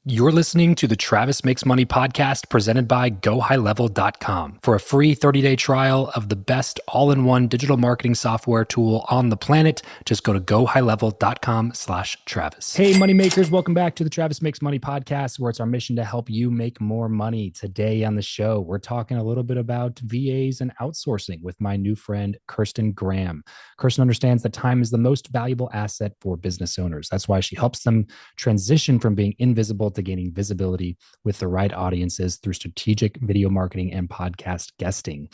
You're listening to the Travis Makes Money podcast presented by GoHighLevel.com. For a free 30-day trial of the best all-in-one digital marketing software tool on the planet, just go to GoHighLevel.com/Travis. Hey, moneymakers, welcome back to the Travis Makes Money podcast, where it's our mission to help you make more money. Today on the show, we're talking a little bit about VAs and outsourcing with my new friend, Kirsten Graham. Kirsten understands that time is the most valuable asset for business owners. That's why she helps them transition from being invisible to gaining visibility with the right audiences through strategic video marketing and podcast guesting.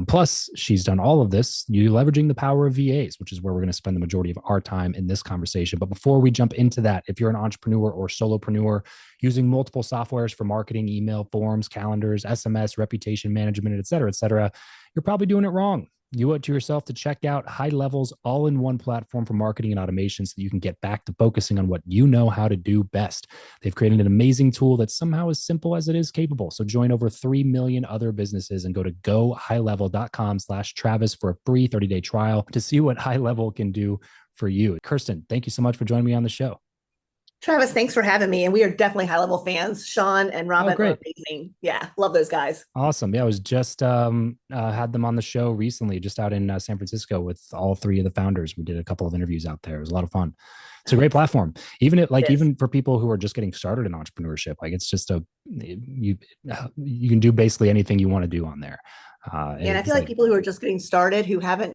Plus, she's done all of this, you leveraging the power of VAs, which is where we're going to spend the majority of our time in this conversation. But before we jump into that, if you're an entrepreneur or solopreneur using multiple softwares for marketing, email, forms, calendars, SMS, reputation management, et cetera, you're probably doing it wrong. You owe it to yourself to check out High Level's all-in-one platform for marketing and automation so that you can get back to focusing on what you know how to do best. They've created an amazing tool that's somehow as simple as it is capable. So join over 3 million other businesses and go to GoHighLevel.com/Travis for a free 30-day trial to see what High Level can do for you. Kirsten, thank you so much for joining me on the show. Travis, thanks for having me. And we are definitely High Level fans. Sean and Robin are amazing. Yeah, love those guys. Awesome. Yeah, I was just had them on the show recently, just out in San Francisco with all three of the founders. We did a couple of interviews out there. It was a lot of fun. It's a great platform. Even for people who are just getting started in entrepreneurship, like it's just you can do basically anything you want to do on there. And I feel like people who are just getting started, who haven't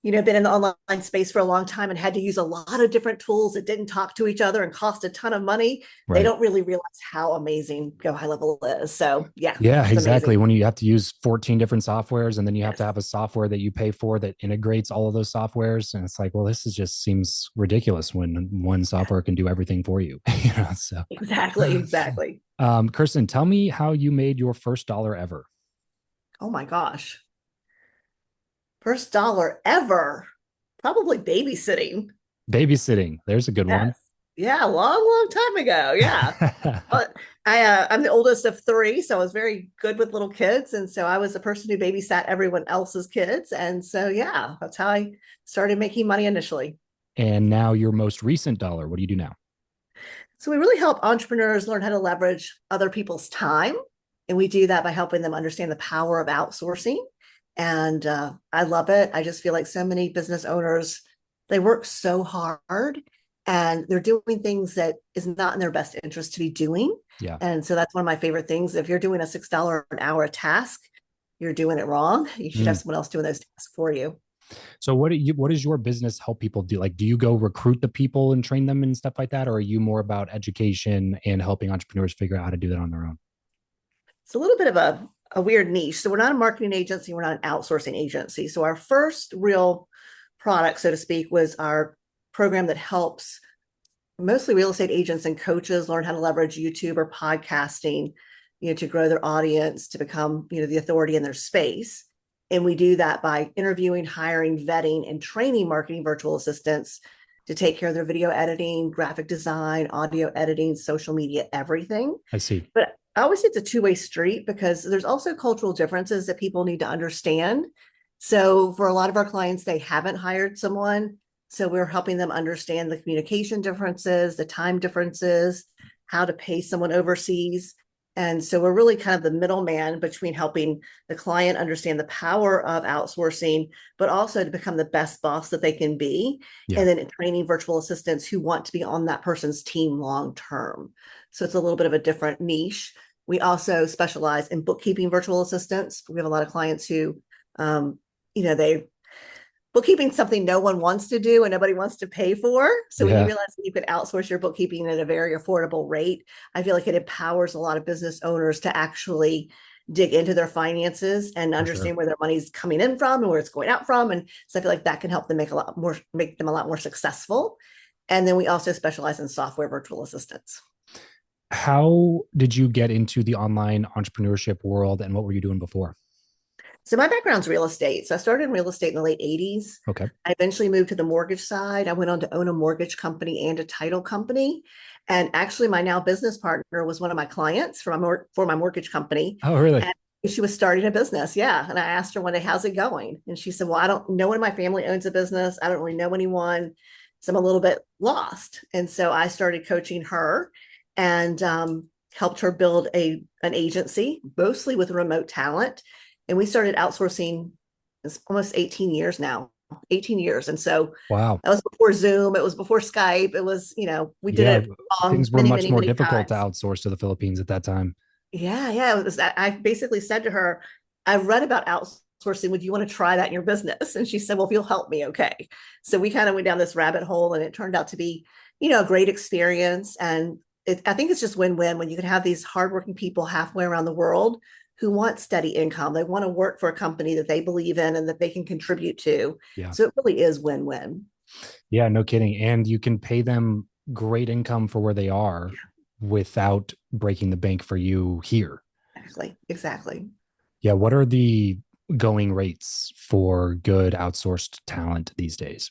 been in the online space for a long time and had to use a lot of different tools that didn't talk to each other and cost a ton of money. Right. They don't really realize how amazing Go High Level is. So yeah, exactly. Amazing. When you have to use 14 different softwares and then you have to have a software that you pay for that integrates all of those softwares. And it's like, well, this just seems ridiculous when one software can do everything for you. So Exactly. Kirsten, tell me how you made your first dollar ever. Oh my gosh. First dollar ever, probably babysitting. Babysitting. There's a good one. Yeah, long time ago. Yeah. But I'm the oldest of three, so I was very good with little kids. And so I was the person who babysat everyone else's kids. And so, yeah, that's how I started making money initially. And now your most recent dollar, what do you do now? So we really help entrepreneurs learn how to leverage other people's time. And we do that by helping them understand the power of outsourcing. And I love it. I just feel like so many business owners, they work so hard and they're doing things that is not in their best interest to be doing. Yeah. And so that's one of my favorite things. If you're doing a $6 an hour task, you're doing it wrong. You should have someone else doing those tasks for you. So what does your business help people do? Like, do you go recruit the people and train them and stuff like that? Or are you more about education and helping entrepreneurs figure out how to do that on their own? It's a little bit of a weird niche. So we're not a marketing agency. We're not an outsourcing agency. So our first real product, so to speak, was our program that helps mostly real estate agents and coaches learn how to leverage YouTube or podcasting, to grow their audience, to become, the authority in their space. And we do that by interviewing, hiring, vetting, and training marketing virtual assistants to take care of their video editing, graphic design, audio editing, social media, everything. I see. But I always say it's a two-way street because there's also cultural differences that people need to understand. So for a lot of our clients, they haven't hired someone. So we're helping them understand the communication differences, the time differences, how to pay someone overseas. And so we're really kind of the middleman between helping the client understand the power of outsourcing, but also to become the best boss that they can be. Yeah. And then training virtual assistants who want to be on that person's team long-term. So it's a little bit of a different niche. We also specialize in bookkeeping virtual assistants. We have a lot of clients who, bookkeeping something no one wants to do and nobody wants to pay for. So when you realize that you can outsource your bookkeeping at a very affordable rate, I feel like it empowers a lot of business owners to actually dig into their finances and understand where their money's coming in from and where it's going out from. And so I feel like that can help them make them a lot more successful. And then we also specialize in software virtual assistants. How did you get into the online entrepreneurship world and what were you doing before? So my background's real estate. So I started in real estate in the late 80s. Okay. I eventually moved to the mortgage side. I went on to own a mortgage company and a title company. And actually my now business partner was one of my clients for my mortgage company. Oh, really? And she was starting a business. Yeah. And I asked her one day, how's it going? And she said, well, no one in my family owns a business. I don't really know anyone. So I'm a little bit lost. And so I started coaching her. and helped her build an agency, mostly with remote talent. And we started outsourcing, it's almost 18 years now, 18 years. And so Wow. that was before Zoom, it was before Skype. It was, we did Yeah. it long, Things were many, much many, more many difficult to times. outsource to the Philippines at that time. Yeah, yeah. It was, I basically said to her, I read about outsourcing. Would you want to try that in your business? And she said, well, if you'll help me, okay. So we kind of went down this rabbit hole, and it turned out to be, a great experience. And I think it's just win-win when you can have these hardworking people halfway around the world who want steady income. They want to work for a company that they believe in and that they can contribute to. Yeah. So it really is win-win. Yeah, no kidding. And you can pay them great income for where they are without breaking the bank for you here. Exactly. Exactly. Yeah. What are the going rates for good outsourced talent these days?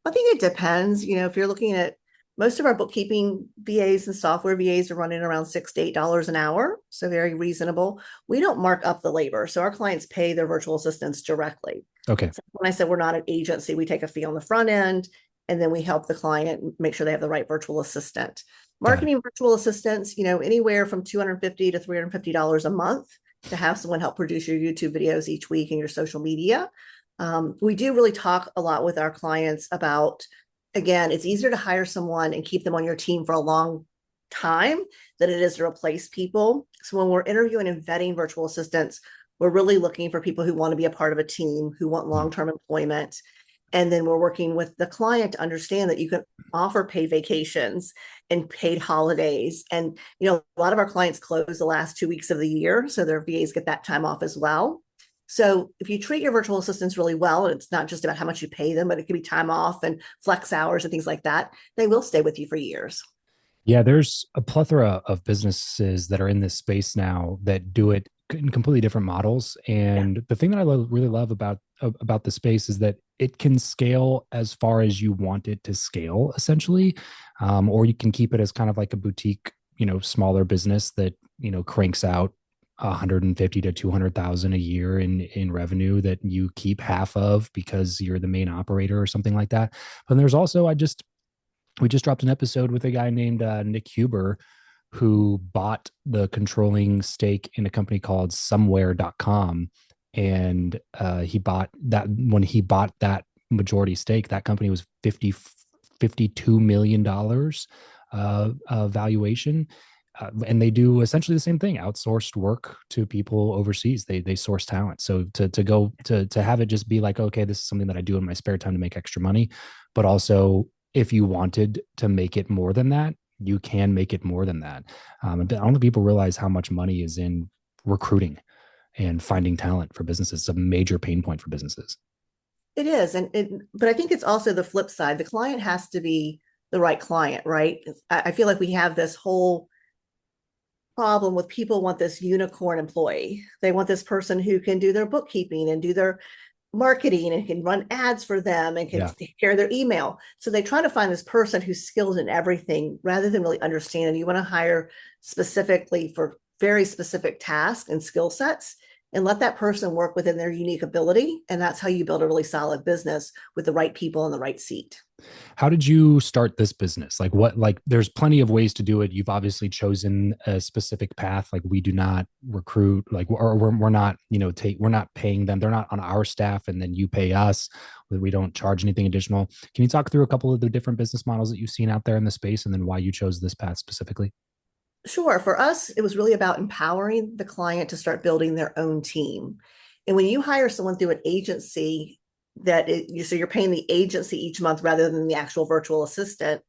I think it depends. If you're looking at most of our bookkeeping VAs and software VAs are running around $6 to $8 an hour, so very reasonable. We don't mark up the labor, so our clients pay their virtual assistants directly. Okay. So when I said we're not an agency, we take a fee on the front end, and then we help the client make sure they have the right virtual assistant. Got it. Marketing virtual assistants, anywhere from $250 to $350 a month to have someone help produce your YouTube videos each week and your social media. We do really talk a lot with our clients about, again, it's easier to hire someone and keep them on your team for a long time than it is to replace people. So when we're interviewing and vetting virtual assistants, we're really looking for people who want to be a part of a team, who want long-term employment. And then we're working with the client to understand that you can offer paid vacations and paid holidays. And, a lot of our clients close the last 2 weeks of the year, so their VAs get that time off as well. So if you treat your virtual assistants really well, and it's not just about how much you pay them, but it can be time off and flex hours and things like that, they will stay with you for years. Yeah, there's a plethora of businesses that are in this space now that do it in completely different models. Yeah. And the thing that I really love about the space is that it can scale as far as you want it to scale, essentially, or you can keep it as kind of like a boutique, smaller business that cranks out 150 to 200,000 a year in revenue that you keep half of because you're the main operator or something like that. But there's also we just dropped an episode with a guy named Nick Huber who bought the controlling stake in a company called somewhere.com. And he bought that when he bought that majority stake, that company was $52 million valuation. And they do essentially the same thing, outsourced work to people overseas. They source talent. So to have it just be like, okay, this is something that I do in my spare time to make extra money, but also if you wanted to make it more than that, you can make it more than that. I don't think people realize how much money is in recruiting and finding talent for businesses. It's a major pain point for businesses. It is. But I think it's also the flip side. The client has to be the right client, right? I feel like we have this whole problem with people want this unicorn employee. They want this person who can do their bookkeeping and do their marketing and can run ads for them and can take care of their email. So they try to find this person who's skilled in everything rather than really understand. You want to hire specifically for very specific tasks and skill sets and let that person work within their unique ability. And that's how you build a really solid business with the right people in the right seat. How did you start this business? There's plenty of ways to do it. You've obviously chosen a specific path. Like we do not recruit, or we're not, we're not paying them. They're not on our staff and then you pay us. We don't charge anything additional. Can you talk through a couple of the different business models that you've seen out there in the space and then why you chose this path specifically? Sure. For us, it was really about empowering the client to start building their own team. And when you hire someone through an agency, so you're paying the agency each month rather than the actual virtual assistant,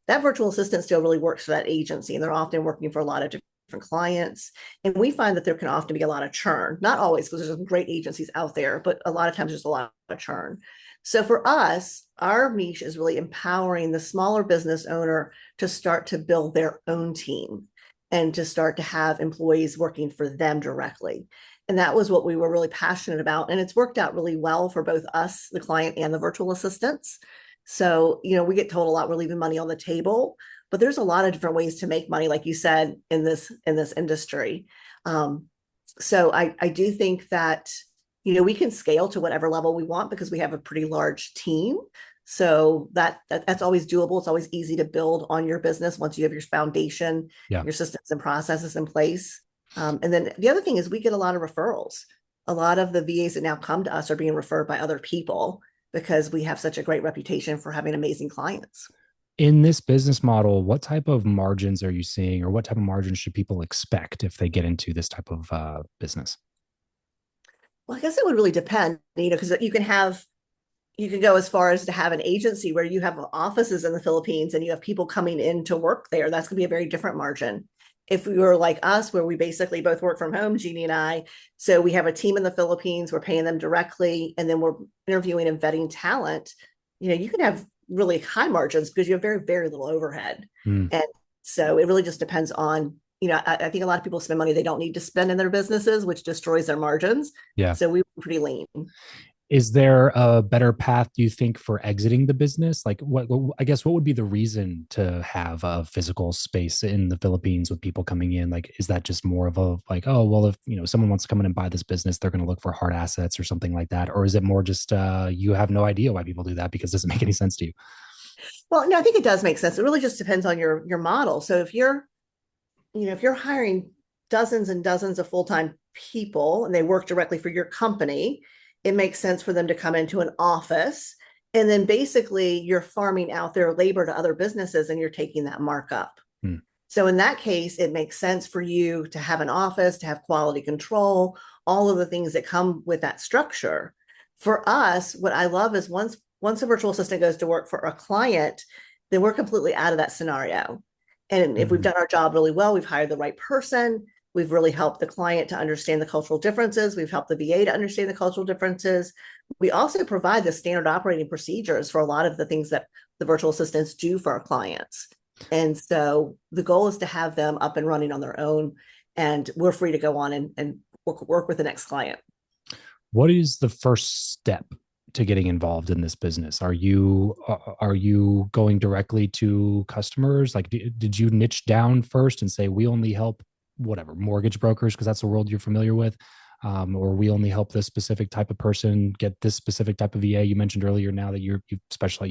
that virtual assistant still really works for that agency. And they're often working for a lot of different clients. And we find that there can often be a lot of churn, not always, because there's some great agencies out there, but a lot of times there's a lot of churn. So for us, our niche is really empowering the smaller business owner to start to build their own team and to start to have employees working for them directly. And that was what we were really passionate about. And it's worked out really well for both us, the client, and the virtual assistants. So, we get told a lot we're leaving money on the table, but there's a lot of different ways to make money, like you said, in this industry. So I do think that, we can scale to whatever level we want because we have a pretty large team. So that's always doable. It's always easy to build on your business once you have your foundation, Yeah. your systems and processes in place. And then the other thing is we get a lot of referrals. A lot of the VAs that now come to us are being referred by other people because we have such a great reputation for having amazing clients. In this business model, what type of margins are you seeing, or what type of margins should people expect if they get into this type of business? Well, I guess it would really depend, because you can go as far as to have an agency where you have offices in the Philippines and you have people coming in to work there. That's going to be a very different margin. If we were like us, where we basically both work from home, Jeannie and I, so we have a team in the Philippines, we're paying them directly, and then we're interviewing and vetting talent, you can have really high margins because you have very, very little overhead. Mm. And so it really just depends on, I think a lot of people spend money they don't need to spend in their businesses, which destroys their margins. Yeah. So we were pretty lean. Is there a better path, do you think, for exiting the business? Like, I guess, what would be the reason to have a physical space in the Philippines with people coming in? Like, is that just more of a like, oh, well, if someone wants to come in and buy this business, they're going to look for hard assets or something like that? Or is it more just you have no idea why people do that because it doesn't make any sense to you? Well, no, I think it does make sense. It really just depends on your model. So if you're hiring dozens and dozens of full-time people and they work directly for your company, it makes sense for them to come into an office. And then basically you're farming out their labor to other businesses and you're taking that markup. Hmm. So in that case, it makes sense for you to have an office, to have quality control, all of the things that come with that structure. For us, what I love is once a virtual assistant goes to work for a client, then we're completely out of that scenario. And if we've done our job really well, we've hired the right person, we've really helped the client to understand the cultural differences, we've helped the VA to understand the cultural differences. We also provide the standard operating procedures for a lot of the things that the virtual assistants do for our clients. And so the goal is to have them up and running on their own, and we're free to go on and work with the next client. What is the first step to getting involved in this business? Are you going directly to customers? Like, did you niche down first and say, we only help whatever mortgage brokers because that's the world you're familiar with, or we only help this specific type of person get this specific type of VA? You mentioned earlier now that you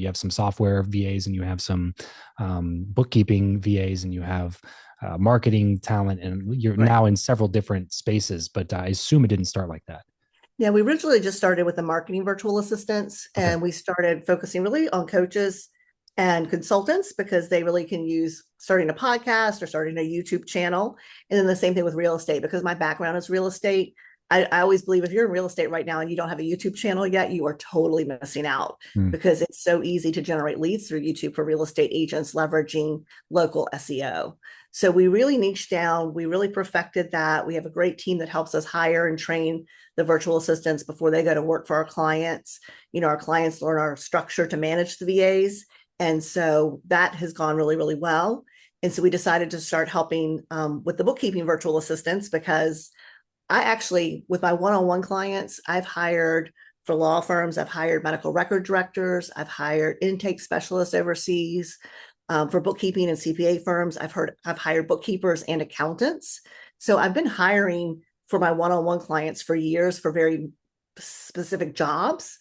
have some software VAs and you have some bookkeeping VAs and you have marketing talent, and you're now in several different spaces, but I assume it didn't start like that. Yeah, we originally just started with the marketing virtual assistants, and we started focusing really on coaches and consultants because they really can use starting a podcast or starting a YouTube channel. And then the same thing with real estate, because my background is real estate. I always believe if you're in real estate right now and you don't have a YouTube channel yet, you are totally missing out because it's so easy to generate leads through YouTube for real estate agents leveraging local SEO. So we really niched down. We really perfected that. We have a great team that helps us hire and train the virtual assistants before they go to work for our clients. Our clients learn our structure to manage the VAs. And so that has gone really, really well. And so we decided to start helping with the bookkeeping virtual assistants, because I actually, with my one-on-one clients, I've hired for law firms, I've hired medical record directors, I've hired intake specialists overseas. For bookkeeping and CPA firms, I've hired bookkeepers and accountants. So I've been hiring for my one-on-one clients for years for very specific jobs.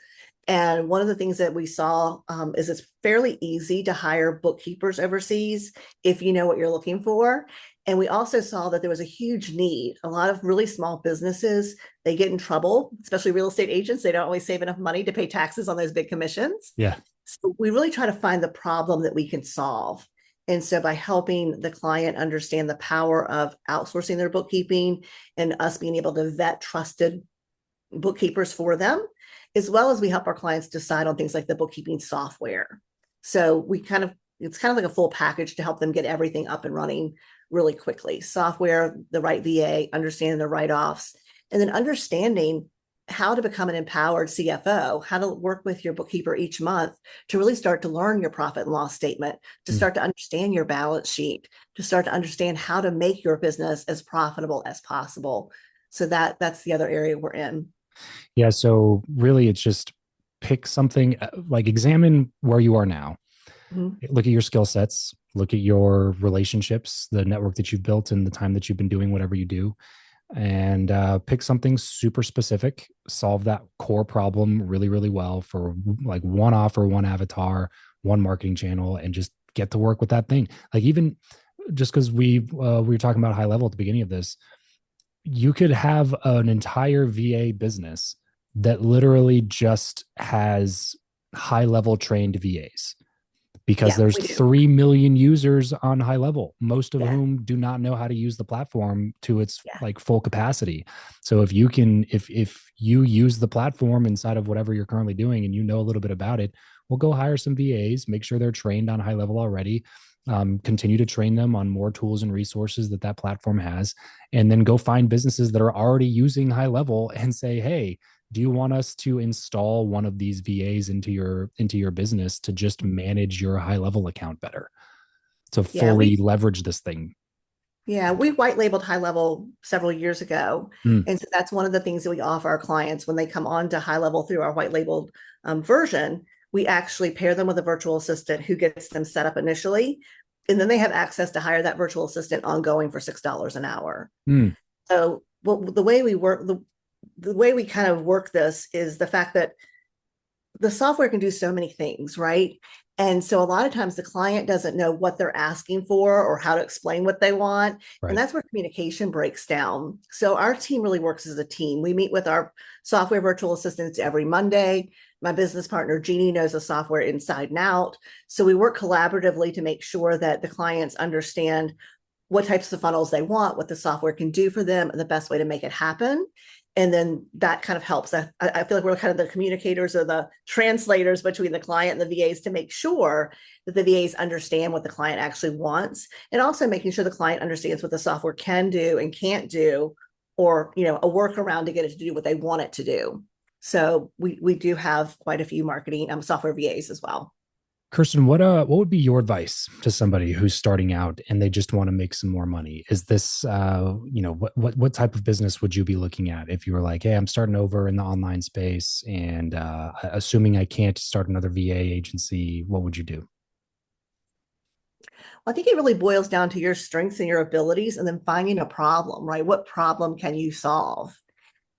And one of the things that we saw is it's fairly easy to hire bookkeepers overseas if you know what you're looking for. And we also saw that there was a huge need. A lot of really small businesses, they get in trouble, especially real estate agents. They don't always save enough money to pay taxes on those big commissions. Yeah. So we really try to find the problem that we can solve. And so by helping the client understand the power of outsourcing their bookkeeping and us being able to vet trusted bookkeepers for them, as well as we help our clients decide on things like the bookkeeping software. So it's kind of like a full package to help them get everything up and running really quickly. Software, the right VA, understanding the write-offs, and then understanding how to become an empowered CFO, how to work with your bookkeeper each month to really start to learn your profit and loss statement, to start to understand your balance sheet, to start to understand how to make your business as profitable as possible. So that's the other area we're in. Yeah. So really it's just pick something, like examine where you are now, look at your skill sets, look at your relationships, the network that you've built and the time that you've been doing whatever you do. and pick something super specific, solve that core problem really, really well for like one offer, one avatar, one marketing channel, and just get to work with that thing. Like even just because we were talking about high level at the beginning of this, you could have an entire VA business that literally just has high level trained VAs because Yeah, there's we do. 3 million users on high level, most of Yeah, whom do not know how to use the platform to its yeah. like full capacity. So if you can, if you use the platform inside of whatever you're currently doing and you know a little bit about it, we'll go hire some VAs, make sure they're trained on high level already, continue to train them on more tools and resources that that platform has, and then go find businesses that are already using high level and say, hey, do you want us to install one of these VAs into your business to just manage your high level account better, to Yeah, fully leverage this thing? we white labeled high level several years ago. Mm, And so that's one of the things that we offer our clients when they come on to high level through our white labeled version. We actually pair them with a virtual assistant who gets them set up initially. And then they have access to hire that virtual assistant ongoing for $6 an hour. mm, So well, the way we work, the way we kind of work this is the fact that the software can do so many things, right? And so a lot of times the client doesn't know what they're asking for or how to explain what they want. And right. that's where communication breaks down. So our team really works as a team. We meet with our software virtual assistants every Monday. My business partner, Jeannie, knows the software inside and out. So we work collaboratively to make sure that the clients understand what types of funnels they want, what the software can do for them, and the best way to make it happen. And then that kind of helps. I feel like we're kind of the communicators or the translators between the client and the VAs to make sure that the VAs understand what the client actually wants, and also making sure the client understands what the software can do and can't do, or a workaround to get it to do what they want it to do. So we do have quite a few marketing software VAs as well. Kirsten, what would be your advice to somebody who's starting out and they just want to make some more money? Is this what type of business would you be looking at if you were like, hey, I'm starting over in the online space and assuming I can't start another VA agency, what would you do? I think it really boils down to your strengths and your abilities, and then finding a problem, right? What problem can you solve?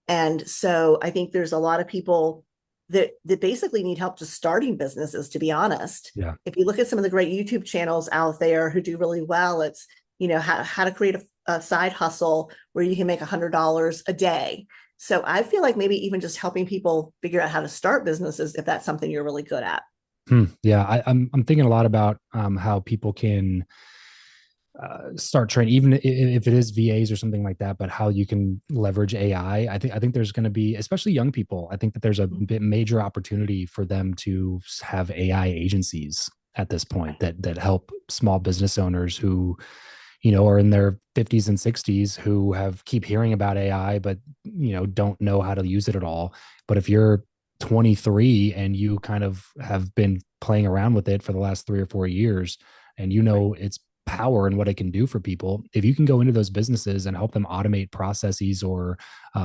And so I think there's a lot of people that basically need help just starting businesses, to be honest. Yeah, If you look at some of the great YouTube channels out there who do really well, it's, how to create a side hustle where you can make $100 a day. So I feel like maybe even just helping people figure out how to start businesses, if that's something you're really good at. yeah. I'm thinking a lot about how people can start training, even if it is VAs or something like that, but how you can leverage AI. I think there's going to be, especially young people, I think that there's a bit major opportunity for them to have AI agencies at this point that help small business owners who, are in their 50s and 60s who have keep hearing about AI, but don't know how to use it at all. But if you're 23 and you kind of have been playing around with it for the last 3 or 4 years, and its power and what it can do for people, if you can go into those businesses and help them automate processes or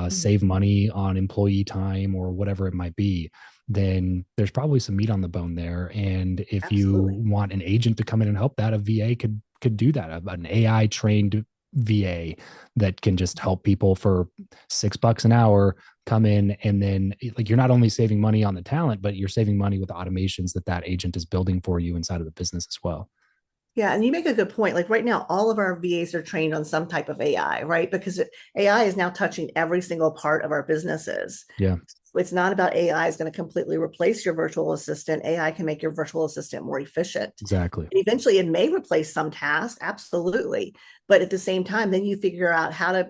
save money on employee time or whatever it might be, then there's probably some meat on the bone there. And if you Absolutely. want an agent to come in and help that, a VA could do that. An AI trained VA that can just help people for $6 an hour come in, and then like you're not only saving money on the talent, but you're saving money with the automations that agent is building for you inside of the business as well. Yeah, and you make a good point. Like right now, all of our VAs are trained on some type of AI, right? Because AI is now touching every single part of our businesses. Yeah, It's not about AI is going to completely replace your virtual assistant. AI can make your virtual assistant more efficient. exactly. Eventually, it may replace some tasks, absolutely. But at the same time, then you figure out how to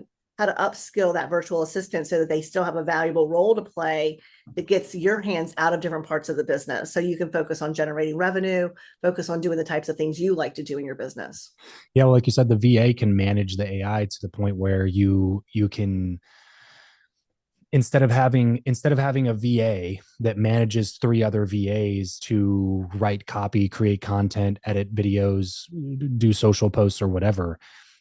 upskill that virtual assistant so that they still have a valuable role to play that gets your hands out of different parts of the business. So you can focus on generating revenue, focus on doing the types of things you like to do in your business. Yeah, well, like you said, the VA can manage the AI to the point where you can, instead of having a VA that manages 3 other VAs to write copy, create content, edit videos, do social posts or whatever,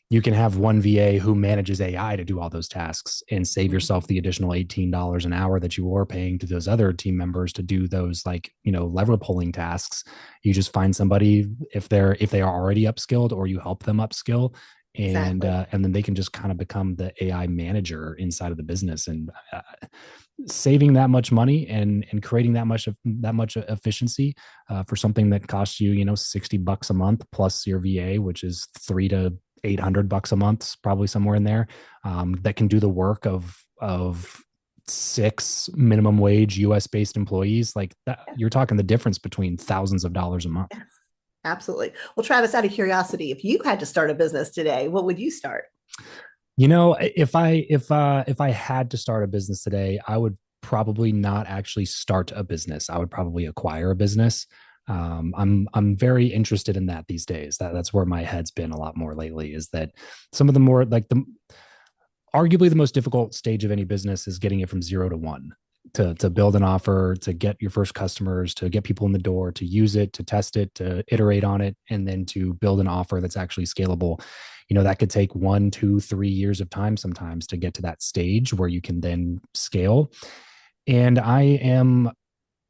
you can have one VA who manages AI to do all those tasks and save yourself the additional $18 an hour that you were paying to those other team members to do those, like, lever pulling tasks. You just find somebody, if they are already upskilled, or you help them upskill, Exactly. And then they can just kind of become the AI manager inside of the business, and saving that much money and creating that much efficiency for something that costs you, $60 a month plus your VA, which is $300 to $800 a month, probably somewhere in there, that can do the work of six minimum wage US based employees. Like that, Yeah, you're talking the difference between thousands of dollars a month. yeah, absolutely. Well, Travis, out of curiosity, if you had to start a business today, what would you start? If I had to start a business today, I would probably not actually start a business. I would probably acquire a business. I'm very interested in that these days. That's where my head's been a lot more lately. Is that some of the more like the arguably the most difficult stage of any business is getting it from 0 to 1, to build an offer, to get your first customers, to get people in the door, to use it, to test it, to iterate on it, and then to build an offer that's actually scalable. That could take 1, 2, 3 years of time sometimes to get to that stage where you can then scale. And I am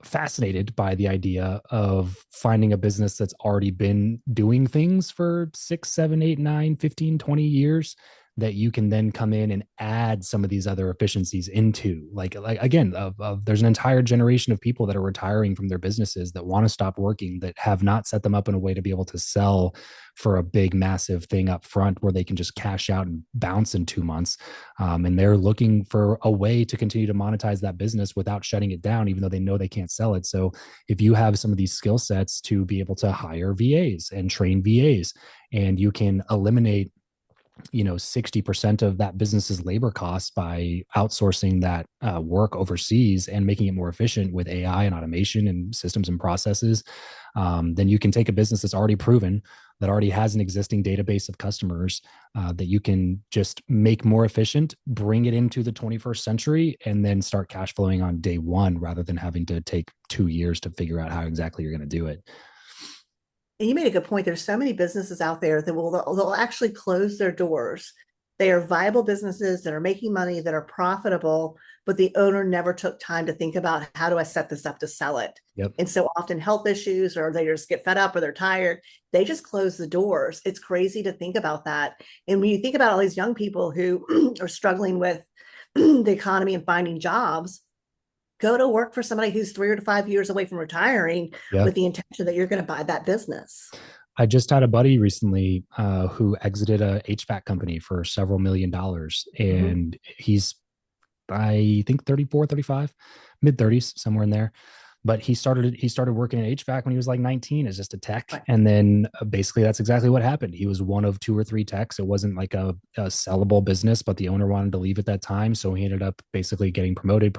fascinated by the idea of finding a business that's already been doing things for 6, 7, 8, 9, 15, 20 years, that you can then come in and add some of these other efficiencies into. Like again, there's an entire generation of people that are retiring from their businesses that want to stop working, that have not set them up in a way to be able to sell for a big massive thing up front where they can just cash out and bounce in 2 months. And they're looking for a way to continue to monetize that business without shutting it down, even though they know they can't sell it. So if you have some of these skill sets to be able to hire VAs and train VAs, and you can eliminate 60% of that business's labor costs by outsourcing that work overseas and making it more efficient with AI and automation and systems and processes, then you can take a business that's already proven, that already has an existing database of customers, that you can just make more efficient, bring it into the 21st century, and then start cash flowing on day one, rather than having to take 2 years to figure out how exactly you're going to do it. And you made a good point. There's so many businesses out there that they'll actually close their doors. They are viable businesses that are making money, that are profitable, but the owner never took time to think about, how do I set this up to sell it? Yep. And so often health issues, or they just get fed up, or they're tired, they just close the doors. It's crazy to think about that. And when you think about all these young people who are struggling with the economy and finding jobs, go to work for somebody who's 3 to 5 years away from retiring, Yeah. with the intention that you're going to buy that business. I just had a buddy recently who exited a HVAC company for several $1 million. Mm-hmm. And he's, I think, 34, 35, mid 30s, somewhere in there. But he started working in HVAC when he was like 19 as just a tech. Right. And then basically that's exactly what happened. He was one of 2 or 3 techs. It wasn't like a sellable business, but the owner wanted to leave at that time. So he ended up basically getting promoted,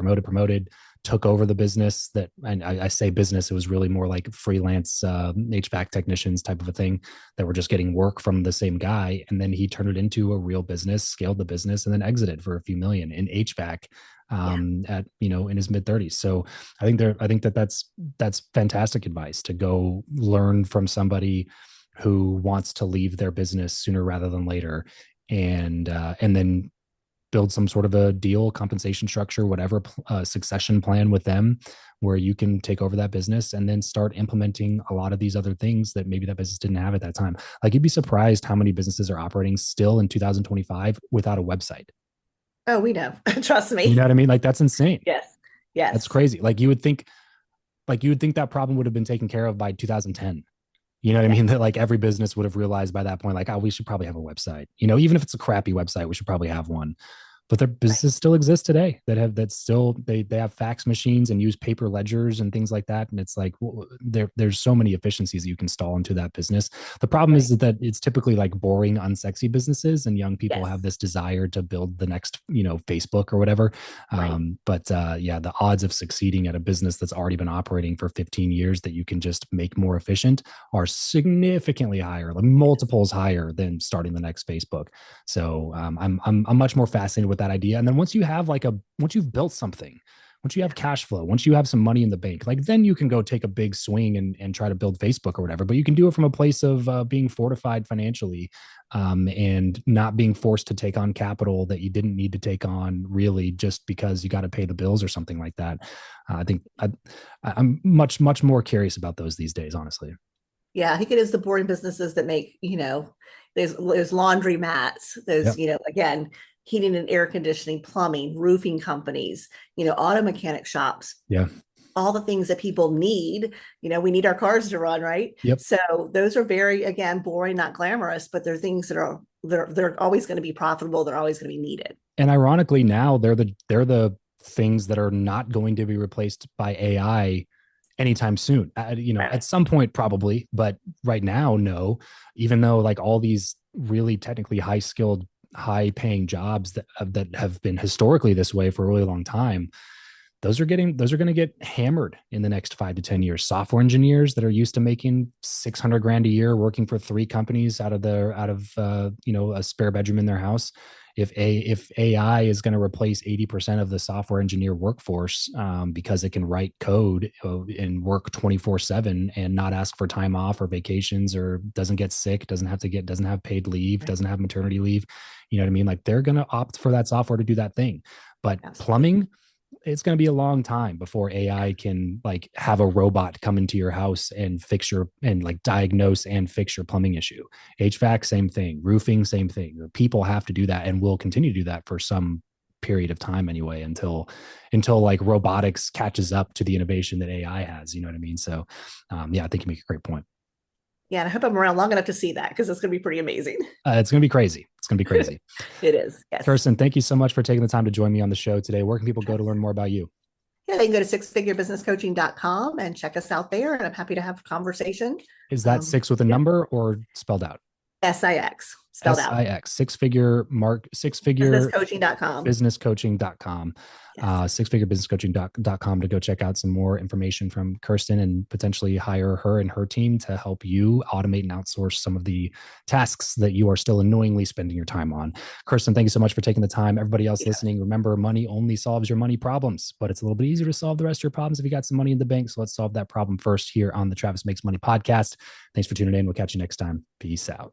took over the business that, and I say business, it was really more like freelance HVAC technicians type of a thing, that were just getting work from the same guy. And then he turned it into a real business, scaled the business, and then exited for a few million in HVAC, Yeah. at, in his mid 30s. So I think that's fantastic advice, to go learn from somebody who wants to leave their business sooner rather than later, and then build some sort of a deal, compensation structure, whatever, succession plan with them, where you can take over that business and then start implementing a lot of these other things that maybe that business didn't have at that time. Like, you'd be surprised how many businesses are operating still in 2025 without a website. Oh, we know. Trust You know me. what I mean? Like, that's insane. Yes. That's Yes. crazy. Like you would think that problem would have been taken care of by 2010. You know what I Yeah. mean? That like every business would have realized by that point, like, oh, we should probably have a website. Even if it's a crappy website, we should probably have one. But their Right. businesses still exist today that still they have fax machines and use paper ledgers and things like that. And it's like, well, there's so many efficiencies you can install into that business. The problem Right. is that it's typically like boring, unsexy businesses, and young people Yes. have this desire to build the next, Facebook or whatever. Right. But yeah, the odds of succeeding at a business that's already been operating for 15 years that you can just make more efficient are significantly higher, like multiples higher than starting the next Facebook. So I'm much more fascinated with that idea. And then once you've built something, once you have Yeah. cash flow, once you have some money in the bank, like, then you can go take a big swing and try to build Facebook or whatever. But you can do it from a place of being fortified financially, and not being forced to take on capital that you didn't need to take on, really, just because you got to pay the bills or something like that. I think I'm much more curious about those these days, honestly. Yeah. I think it is the boring businesses that make, there's laundry mats, Yep. again, heating and air conditioning, plumbing, roofing companies, auto mechanic shops, Yeah. all the things that people need. We need our cars to run, right? Yep. So those are very, again, boring, not glamorous, but they're things that are they're always going to be profitable. They're always going to be needed. And ironically, now they're the things that are not going to be replaced by AI anytime soon. At Right. some point probably, but right now, no. Even though like all these really technically high skilled, high paying jobs that have been historically this way for a really long time, those are going to get hammered in the next 5 to 10 years. Software engineers that are used to making 600 grand a year working for 3 companies out of a spare bedroom in their house. If AI is going to replace 80% of the software engineer workforce, because it can write code and work 24/7 and not ask for time off or vacations, or doesn't get sick, doesn't have paid leave, doesn't have maternity leave, you know what I mean? Like they're going to opt for that software to do that thing. But Absolutely. plumbing, it's going to be a long time before AI can like have a robot come into your house and fix your and like diagnose and fix your plumbing issue. HVAC, same thing. Roofing, same thing. People have to do that and will continue to do that for some period of time anyway, until like robotics catches up to the innovation that AI has. You know what I mean? So, yeah, I think you make a great point. Yeah, and I hope I'm around long enough to see that, because it's going to be pretty amazing. It's going to be crazy. It's going to be crazy. It is. Yes. Kirsten, thank you so much for taking the time to join me on the show today. Where can people go to learn more about you? Yeah, they can go to sixfigurebusinesscoaching.com and check us out there. And I'm happy to have a conversation. Is that six with a Yeah. number or spelled out? SIX spelled out. SIX, six figure Businesscoaching.com. businesscoaching.com. Yes. Sixfigurebusinesscoaching.com to go check out some more information from Kirsten and potentially hire her and her team to help you automate and outsource some of the tasks that you are still annoyingly spending your time on. Kirsten, thank you so much for taking the time. Everybody else listening, remember, money only solves your money problems, but it's a little bit easier to solve the rest of your problems if you got some money in the bank. So let's solve that problem first here on the Travis Makes Money podcast. Thanks for tuning in. We'll catch you next time. Peace out.